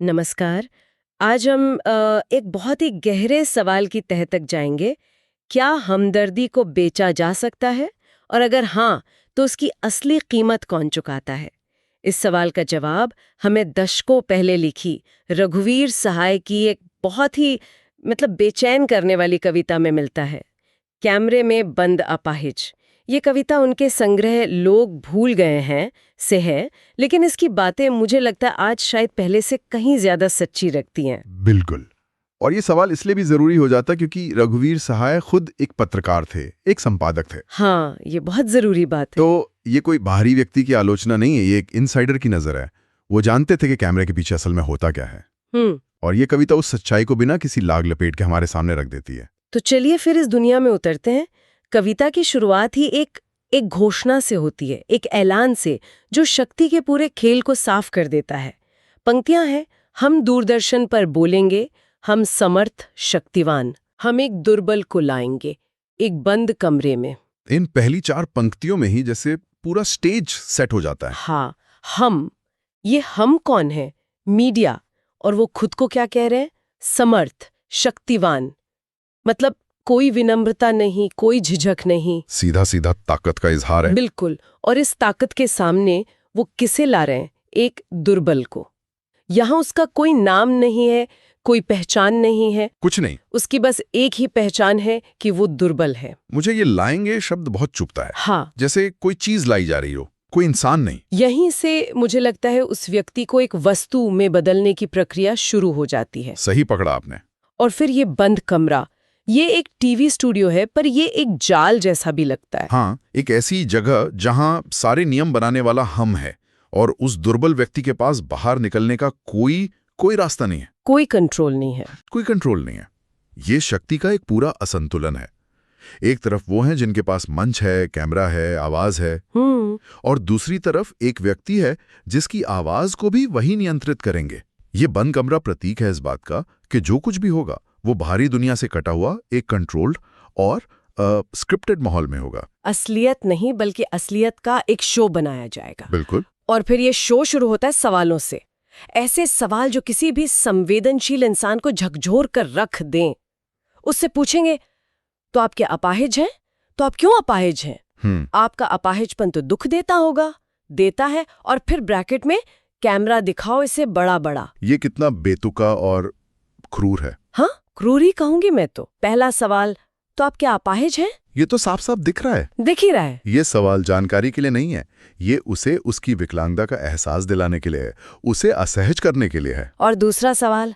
नमस्कार। आज हम एक बहुत ही गहरे सवाल की तह तक जाएंगे। क्या हमदर्दी को बेचा जा सकता है? और अगर हाँ, तो उसकी असली कीमत कौन चुकाता है? इस सवाल का जवाब हमें दशकों पहले लिखी रघुवीर सहाय की एक बहुत ही बेचैन करने वाली कविता में मिलता है। कैमरे में बंद अपाहिज। ये कविता उनके संग्रह लोग भूल गए हैं से है, लेकिन इसकी बातें मुझे लगता है आज शायद पहले से कहीं ज्यादा सच्ची रखती हैं। बिल्कुल। और ये सवाल इसलिए भी जरूरी हो जाता क्योंकि रघुवीर सहाय खुद एक पत्रकार थे, एक संपादक थे। हाँ, ये बहुत जरूरी बात है। तो ये कोई बाहरी व्यक्ति की आलोचना नहीं है, ये एक इनसाइडर की नजर है। वो जानते थे कि कैमरे के पीछे असल में होता क्या है। और ये कविता उस सच्चाई को बिना किसी लाग लपेट के हमारे सामने रख देती है। तो चलिए फिर इस दुनिया में उतरते हैं। कविता की शुरुआत ही एक घोषणा से होती है, एक ऐलान से, जो शक्ति के पूरे खेल को साफ कर देता है। पंक्तियां हैं, हम दूरदर्शन पर बोलेंगे, हम समर्थ शक्तिवान, हम एक दुर्बल को लाएंगे एक बंद कमरे में। इन पहली 4 पंक्तियों में ही जैसे पूरा स्टेज सेट हो जाता है। हाँ, हम कौन है? मीडिया। और वो खुद को क्या कह रहे हैं? समर्थ, शक्तिवान। मतलब कोई विनम्रता नहीं, कोई झिझक नहीं, सीधा सीधा ताकत का इजहार है। बिल्कुल। और इस ताकत के सामने वो किसे ला रहे हैं? एक दुर्बल को। यहाँ उसका कोई नाम नहीं है, कोई पहचान नहीं है, कुछ नहीं। उसकी बस एक ही पहचान है कि वो दुर्बल है। मुझे ये लाएंगे शब्द बहुत चुभता है। हाँ, जैसे कोई चीज लाई जा रही हो, कोई इंसान नहीं। यहीं से मुझे लगता है उस व्यक्ति को एक वस्तु में बदलने की प्रक्रिया शुरू हो जाती है। सही पकड़ा आपने। और फिर ये बंद कमरा, ये एक टीवी स्टूडियो है, पर ये एक जाल जैसा भी लगता है। हाँ, एक ऐसी जगह जहां सारे नियम बनाने वाला हम है और उस दुर्बल व्यक्ति के पास बाहर निकलने का कोई रास्ता नहीं है, कोई कंट्रोल नहीं है। कोई कंट्रोल नहीं है। ये शक्ति का एक पूरा असंतुलन है। एक तरफ वो हैं जिनके पास मंच है, कैमरा है, आवाज है, और दूसरी तरफ एक व्यक्ति है जिसकी आवाज को भी वही नियंत्रित करेंगे। ये बंद कमरा प्रतीक है इस बात का कि जो कुछ भी होगा वो बाहरी दुनिया से कटा हुआ एक कंट्रोल्ड और स्क्रिप्टेड माहौल में होगा। असलियत नहीं, बल्कि असलियत का एक शो बनाया जाएगा। बिल्कुल। और फिर ये शो शुरू होता है सवालों से। ऐसे सवाल जो किसी भी संवेदनशील इंसान को झकझोर कर रख दें। उससे पूछेंगे, तो आप क्या अपाहिज हैं? तो आप क्यों अपाहिज हैं? आपका अपाहिजपन तो दुख देता होगा, देता है। और फिर ब्रैकेट में कैमरा दिखाओ इसे बड़ा बड़ा। ये कितना बेतुका और क्रूर है। हाँ, क्रूर ही कहूंगी मैं तो। पहला सवाल, तो आप क्या अपाहिज हैं? ये तो साफ साफ दिख रहा है। दिख ही रहा है। ये सवाल जानकारी के लिए नहीं है, ये उसे उसकी विकलांगता का एहसास दिलाने के लिए है, उसे असहज करने के लिए है। और दूसरा सवाल,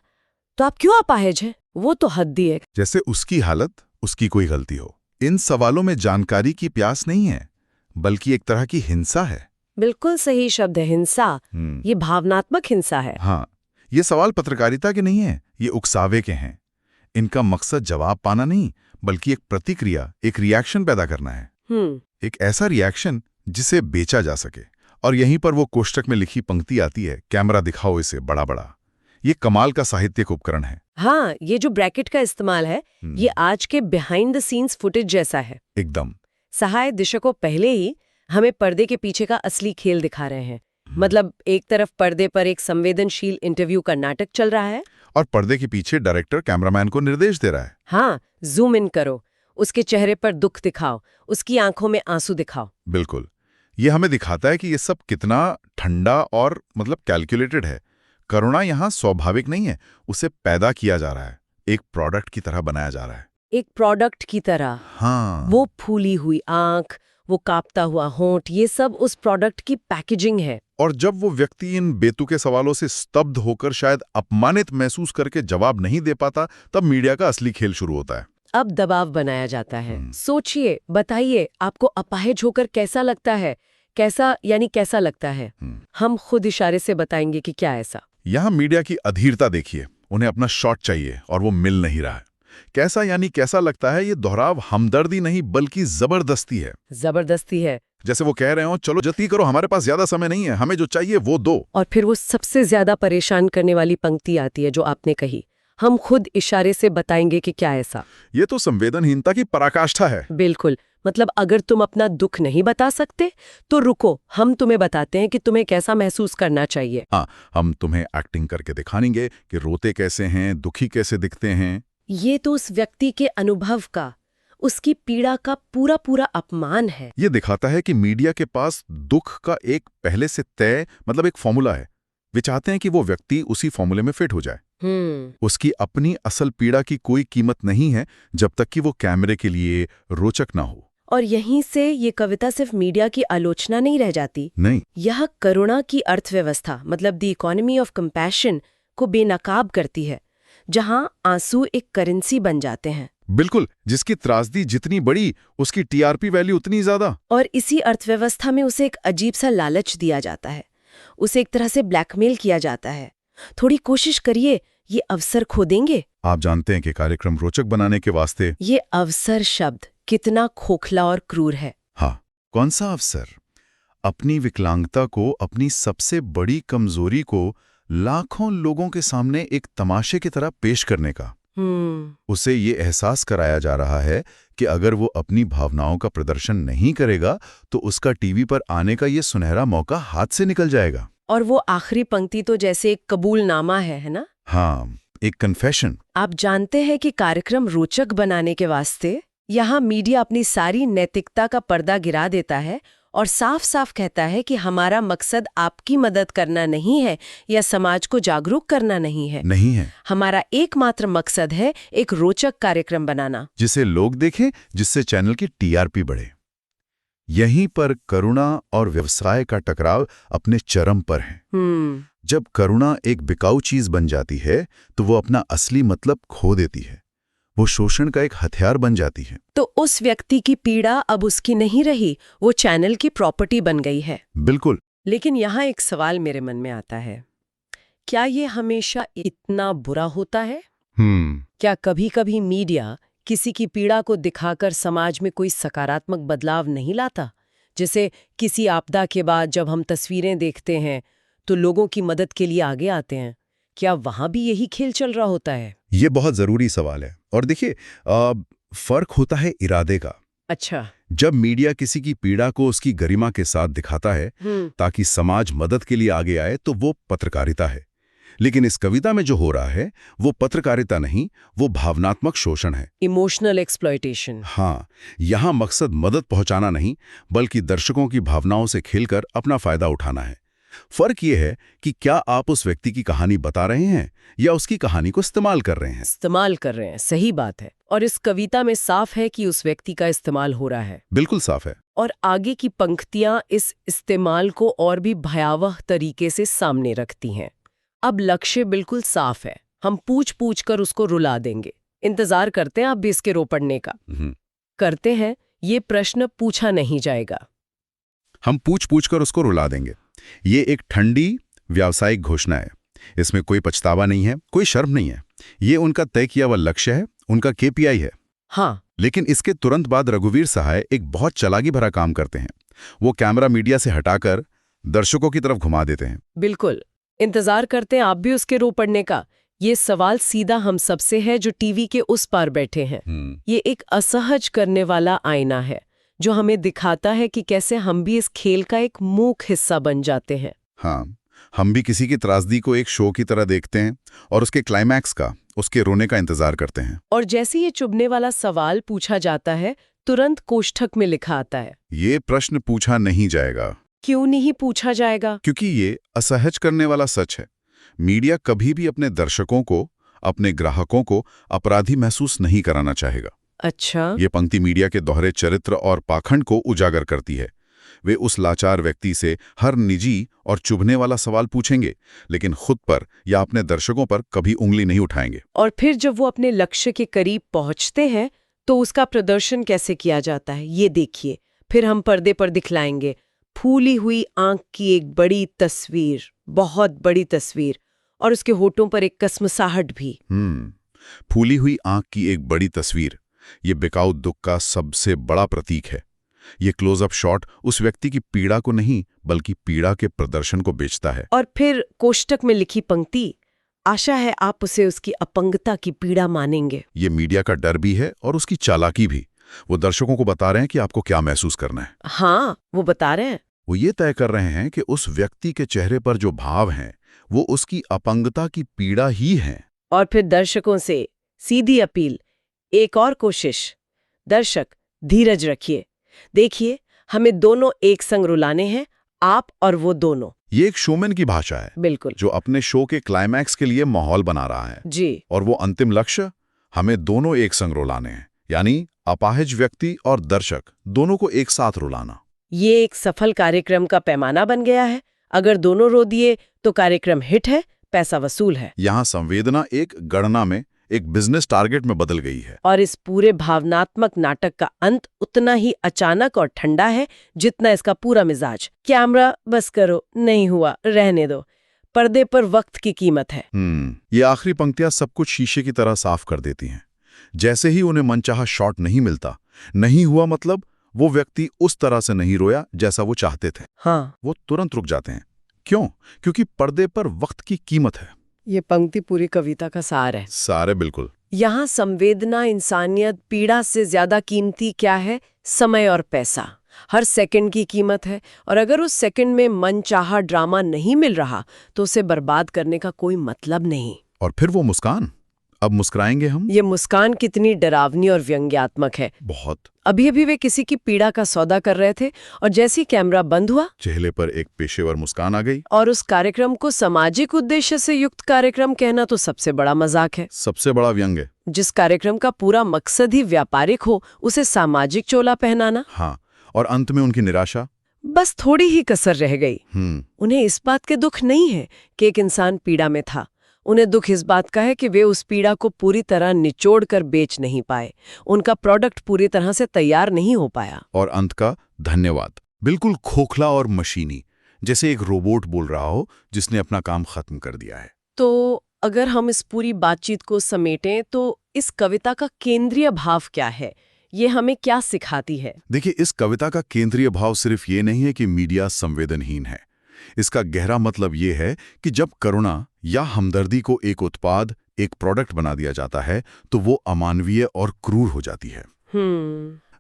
तो आप क्यों अपाहिज हैं? वो तो हद्दी है। जैसे उसकी हालत, उसकी कोई गलती हो। इन सवालों में जानकारी की प्यास नहीं है, बल्कि एक तरह की हिंसा है। बिल्कुल सही शब्द है, हिंसा। ये भावनात्मक हिंसा है। हाँ, ये सवाल पत्रकारिता के नहीं है, ये उकसावे के हैं। इनका मकसद जवाब पाना नहीं, बल्कि एक प्रतिक्रिया, एक रिएक्शन पैदा करना है। एक ऐसा रिएक्शन जिसे बेचा जा सके। और यहीं पर वो कोष्टक में लिखी पंक्ति आती है, कैमरा दिखाओ इसे बड़ा बड़ा। ये कमाल का साहित्यिक उपकरण है। हाँ, ये जो ब्रैकेट का इस्तेमाल है, ये आज के बिहाइंड द सीन्स फुटेज जैसा है एकदम। सहाय दर्शकों पहले ही हमें पर्दे के पीछे का असली खेल दिखा रहे हैं। मतलब एक तरफ पर्दे पर एक संवेदनशील इंटरव्यू का नाटक चल रहा है, और पर्दे के पीछे डायरेक्टर कैमरामैन को निर्देश दे रहा है। हाँ, जूम इन करो, उसके चेहरे पर दुख दिखाओ, उसकी आंखों में आंसू दिखाओ। बिल्कुल। ये हमें दिखाता है कि ये सब कितना ठंडा और कैलकुलेटेड है। करुणा यहाँ स्वाभाविक नहीं है, उसे पैदा किया जा रहा है, एक प्रोडक्ट की तरह बनाया जा रहा है। एक प्रोडक्ट की तरह। हाँ। वो फूली हुई आंख, वो कांपता हुआ होंठ, ये सब उस प्रोडक्ट की पैकेजिंग है। और जब वो व्यक्ति इन बेतुके सवालों से स्तब्ध होकर शायद अपमानित महसूस करके जवाब नहीं दे पाता, तब मीडिया का असली खेल शुरू होता है। अब दबाव बनाया जाता है। सोचिए, बताइए, आपको अपाहिज होकर कैसा लगता है? कैसा लगता है? हम खुद इशारे से बताएंगे कि क्या ऐसा। यहाँ मीडिया की अधीरता देखिए। उन्हें अपना शॉट चाहिए और वो मिल नहीं रहा है। कैसा लगता है, ये दोहराव हमदर्दी नहीं बल्कि जबरदस्ती है। जबरदस्ती है। जैसे वो कह रहे हो, चलो जल्दी करो, हमारे पास ज्यादा समय नहीं है, हमें जो चाहिए वो दो। और फिर वो सबसे ज्यादा परेशान करने वाली पंक्ति आती है जो आपने कही, हम खुद इशारे से बताएंगे कि क्या ऐसा। ये तो संवेदनहीनता की पराकाष्ठा है। बिल्कुल। मतलब अगर तुम अपना दुख नहीं बता सकते तो रुको, हम तुम्हें बताते हैं कि तुम्हें कैसा महसूस करना चाहिए। हाँ, हम तुम्हें एक्टिंग करके दिखाएंगे कि रोते कैसे हैं, दुखी कैसे दिखते हैं। ये तो उस व्यक्ति के अनुभव का, उसकी पीड़ा का पूरा पूरा अपमान है। ये दिखाता है कि मीडिया के पास दुख का एक पहले से तय मतलब एक फॉर्मूला है। वे चाहते हैं कि वो व्यक्ति उसी फॉर्मूले में फिट हो जाए। उसकी अपनी असल पीड़ा की कोई कीमत नहीं है जब तक कि वो कैमरे के लिए रोचक ना हो। और यहीं से ये कविता सिर्फ मीडिया की आलोचना नहीं रह जाती। नहीं, यह करुणा की अर्थव्यवस्था मतलब द इकोनॉमी ऑफ कंपैशन को बेनकाब करती है, जहां आंसू एक करेंसी बन जाते हैं। बिल्कुल, जिसकी त्रासदी जितनी बड़ी उसकी टीआरपी वैल्यू उतनी ज्यादा। और इसी अर्थव्यवस्था में उसे एक अजीब सा लालच दिया जाता है, उसे एक तरह से ब्लैकमेल किया जाता है। थोड़ी कोशिश करिए, ये अवसर खो देंगे। आप जानते हैं कि कार्यक्रम रोचक बनाने के वास्ते ये अवसर शब्द कितना खोखला और क्रूर है। हाँ, कौन सा अवसर? अपनी विकलांगता को, अपनी सबसे बड़ी कमजोरी को लाखों लोगों के सामने एक तमाशे की तरह पेश करने का। उसे ये एहसास कराया जा रहा है कि अगर वो अपनी भावनाओं का प्रदर्शन नहीं करेगा तो उसका टीवी पर आने का ये सुनहरा मौका हाथ से निकल जाएगा। और वो आखिरी पंक्ति तो जैसे एक कबूलनामा है ना? हाँ, एक कन्फेशन। आप जानते हैं कि कार्यक्रम रोचक बनाने के वास्ते यहाँ मीडिया अपनी सारी नैतिकता का पर्दा गिरा देता है और साफ साफ कहता है कि हमारा मकसद आपकी मदद करना नहीं है या समाज को जागरूक करना नहीं है। हमारा एकमात्र मकसद है एक रोचक कार्यक्रम बनाना जिसे लोग देखें, जिससे चैनल की टीआरपी बढ़े। यहीं पर करुणा और व्यवसाय का टकराव अपने चरम पर है। जब करुणा एक बिकाऊ चीज बन जाती है तो वो अपना असली मतलब खो देती है, वो शोषण का एक हथियार बन जाती है। तो उस व्यक्ति की पीड़ा अब उसकी नहीं रही, वो चैनल की प्रॉपर्टी बन गई है। बिल्कुल। लेकिन यहाँ एक सवाल मेरे मन में आता है, क्या ये हमेशा इतना बुरा होता है? क्या कभी कभी मीडिया किसी की पीड़ा को दिखाकर समाज में कोई सकारात्मक बदलाव नहीं लाता? जैसे किसी आपदा के बाद जब हम तस्वीरें देखते हैं तो लोगों की मदद के लिए आगे आते हैं, क्या वहां भी यही खेल चल रहा होता है? ये बहुत जरूरी सवाल है। और देखिए, फर्क होता है इरादे का। अच्छा। जब मीडिया किसी की पीड़ा को उसकी गरिमा के साथ दिखाता है ताकि समाज मदद के लिए आगे आए तो वो पत्रकारिता है। लेकिन इस कविता में जो हो रहा है वो पत्रकारिता नहीं, वो भावनात्मक शोषण है। Emotional exploitation. हाँ, यहाँ मकसद मदद पहुंचाना नहीं बल्कि दर्शकों की भावनाओं से खेलकर अपना फायदा उठाना है। फर्क ये है कि क्या आप उस व्यक्ति की कहानी बता रहे हैं या उसकी कहानी को इस्तेमाल कर रहे हैं। इस्तेमाल कर रहे हैं, सही बात है। और इस कविता में साफ है कि उस व्यक्ति का इस्तेमाल हो रहा है। बिल्कुल साफ है। और आगे की पंक्तियां इस इस्तेमाल को और भी भयावह तरीके से सामने रखती हैं। अब लक्ष्य बिल्कुल साफ है, हम पूछ पूछ कर उसको रुला देंगे। इंतजार करते हैं आप भी इसके रो पड़ने का। करते हैं, ये प्रश्न पूछा नहीं जाएगा, हम पूछ पूछ कर उसको रुला देंगे। ये एक ठंडी व्यावसायिक घोषणा है। इसमें कोई पछतावा नहीं है, कोई शर्म नहीं है। ये उनका तय किया हुआ लक्ष्य है, उनका केपीआई है। हाँ। लेकिन इसके तुरंत बाद रघुवीर सहाय एक बहुत चालाकी भरा काम करते हैं। वो कैमरा मीडिया से हटाकर दर्शकों की तरफ घुमा देते हैं। बिल्कुल। इंतजार करते हैं आप भी उसके रो पड़ने का। ये सवाल सीधा हम सबसे है जो टीवी के उस पार बैठे हैं। ये एक असहज करने वाला आईना है जो हमें दिखाता है कि कैसे हम भी इस खेल का एक मूक हिस्सा बन जाते हैं। हाँ, हम भी किसी की त्रासदी को एक शो की तरह देखते हैं और उसके क्लाइमैक्स का, उसके रोने का इंतजार करते हैं। और जैसे ये चुभने वाला सवाल पूछा जाता है, तुरंत कोष्ठक में लिखा आता है, ये प्रश्न पूछा नहीं जाएगा। क्यों नहीं पूछा जाएगा? क्योंकि ये असहज करने वाला सच है। मीडिया कभी भी अपने दर्शकों को, अपने ग्राहकों को अपराधी महसूस नहीं कराना चाहेगा। अच्छा। ये पंक्ति मीडिया के दोहरे चरित्र और पाखंड को उजागर करती है। वे उस लाचार व्यक्ति से हर निजी और चुभने वाला सवाल पूछेंगे, लेकिन खुद पर या अपने दर्शकों पर कभी उंगली नहीं उठाएंगे। और फिर जब वो अपने लक्ष्य के करीब पहुंचते हैं तो उसका प्रदर्शन कैसे किया जाता है, ये देखिए। फिर हम पर्दे पर दिखलाएंगे फूली हुई आंख की एक बड़ी तस्वीर, बहुत बड़ी तस्वीर, और उसके होठों पर एक कसमसाहट भी। फूली हुई आंख की एक बड़ी तस्वीर, ये बिकाऊ दुख का सबसे बड़ा प्रतीक है। ये क्लोजअप शॉट उस व्यक्ति की पीड़ा को नहीं बल्कि पीड़ा के प्रदर्शन को बेचता है। और फिर कोष्टक में लिखी पंक्ति, आशा है आप उसे उसकी अपंगता की पीड़ा मानेंगे। ये मीडिया का डर भी है और उसकी चालाकी भी। वो दर्शकों को बता रहे हैं कि आपको क्या महसूस करना है। हाँ, वो बता रहे हैं। वो ये तय कर रहे हैं कि उस व्यक्ति के चेहरे पर जो भाव हैं वो उसकी अपंगता की पीड़ा ही है। और फिर दर्शकों से सीधी अपील, एक और कोशिश। दर्शक, धीरज रखिए। देखिए, हमें दोनों एक संग रुलाने हैं, आप और वो दोनों। ये एक शोमैन की भाषा है, बिल्कुल, जो अपने शो के क्लाइमैक्स के लिए माहौल बना रहा है। जी। और वो अंतिम लक्ष्य, हमें दोनों एक संग रुलाने हैं, यानी अपाहिज व्यक्ति और दर्शक दोनों को एक साथ रुलाना। ये एक सफल कार्यक्रम का पैमाना बन गया है। अगर दोनों रो दिए तो कार्यक्रम हिट है, पैसा वसूल है। यहाँ संवेदना एक गणना में, एक बिजनेस टारगेट में बदल गई है। और इस पूरे भावनात्मक नाटक का अंत उतना ही अचानक और ठंडा है जितना इसका पूरा मिजाज। कैमरा बस करो, नहीं हुआ, रहने दो। पर्दे पर वक्त की कीमत है। ये आखिरी पंक्तियां सब कुछ शीशे की तरह साफ कर देती हैं। जैसे ही उन्हें मनचाहा शॉट नहीं मिलता, नहीं हुआ मतलब वो व्यक्ति उस तरह से नहीं रोया जैसा वो चाहते थे। हाँ, वो तुरंत रुक जाते हैं। क्यों? क्योंकि पर्दे पर वक्त की कीमत है। ये पंक्ति पूरी कविता का सार है। सारे बिल्कुल। यहाँ संवेदना, इंसानियत, पीड़ा से ज्यादा कीमती क्या है? समय और पैसा। हर सेकंड की कीमत है, और अगर उस सेकंड में मनचाहा ड्रामा नहीं मिल रहा तो उसे बर्बाद करने का कोई मतलब नहीं। और फिर वो मुस्कान, अब मुस्कुराएंगे हम। ये मुस्कान कितनी डरावनी और व्यंग्यात्मक है। बहुत। अभी अभी वे किसी की पीड़ा का सौदा कर रहे थे और जैसे ही कैमरा बंद हुआ, चेहरे पर एक पेशेवर मुस्कान आ गई। और उस कार्यक्रम को सामाजिक उद्देश्य से युक्त कार्यक्रम कहना तो सबसे बड़ा मजाक है। सबसे बड़ा व्यंग है। जिस कार्यक्रम का पूरा मकसद ही व्यापारिक हो, उसे सामाजिक चोला पहनाना। हाँ, और अंत में उनकी निराशा। बस थोड़ी ही कसर रह गई। उन्हें इस बात के दुख नहीं है कि एक इंसान पीड़ा में था। उन्हें दुख इस बात का है कि वे उस पीड़ा को पूरी तरह निचोड़ कर बेच नहीं पाए। उनका प्रोडक्ट पूरी तरह से तैयार नहीं हो पाया। और अंत का धन्यवाद बिल्कुल खोखला और मशीनी, जैसे एक रोबोट बोल रहा हो जिसने अपना काम खत्म कर दिया है। तो अगर हम इस पूरी बातचीत को समेटें तो इस कविता का केंद्रीय भाव क्या है? ये हमें क्या सिखाती है? देखिए, इस कविता का केंद्रीय भाव सिर्फ ये नहीं है कि मीडिया संवेदनहीन है। इसका गहरा मतलब ये है कि जब करुणा या हमदर्दी को एक उत्पाद, एक प्रोडक्ट बना दिया जाता है तो वो अमानवीय और क्रूर हो जाती है।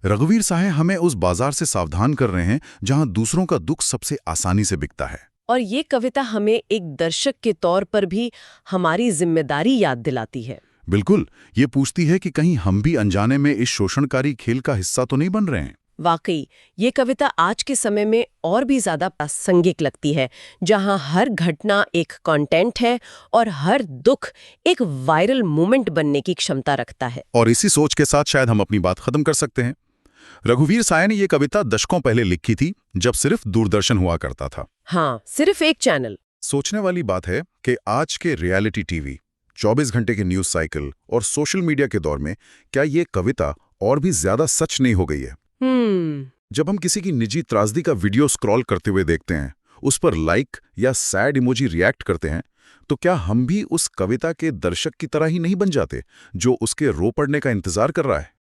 रघुवीर साहे हमें उस बाजार से सावधान कर रहे हैं जहां दूसरों का दुख सबसे आसानी से बिकता है। और ये कविता हमें एक दर्शक के तौर पर भी हमारी जिम्मेदारी याद दिलाती है। बिल्कुल, ये पूछती है कि कहीं हम भी अनजाने में इस शोषणकारी खेल का हिस्सा तो नहीं बन रहे हैं। वाकई, ये कविता आज के समय में और भी ज्यादा प्रासंगिक लगती है, जहां हर घटना एक कंटेंट है और हर दुख एक वायरल मोमेंट बनने की क्षमता रखता है। और इसी सोच के साथ शायद हम अपनी बात खत्म कर सकते हैं। रघुवीर साहे ने ये कविता दशकों पहले लिखी थी, जब सिर्फ दूरदर्शन हुआ करता था। हाँ, सिर्फ एक चैनल। सोचने वाली बात है कि आज के रियलिटी टीवी, 24 घंटे के न्यूज साइकिल और सोशल मीडिया के दौर में क्या ये कविता और भी ज्यादा सच नहीं हो गई है? जब हम किसी की निजी त्रासदी का वीडियो स्क्रॉल करते हुए देखते हैं, उस पर लाइक या सैड इमोजी रिएक्ट करते हैं, तो क्या हम भी उस कविता के दर्शक की तरह ही नहीं बन जाते जो उसके रो पड़ने का इंतजार कर रहा है?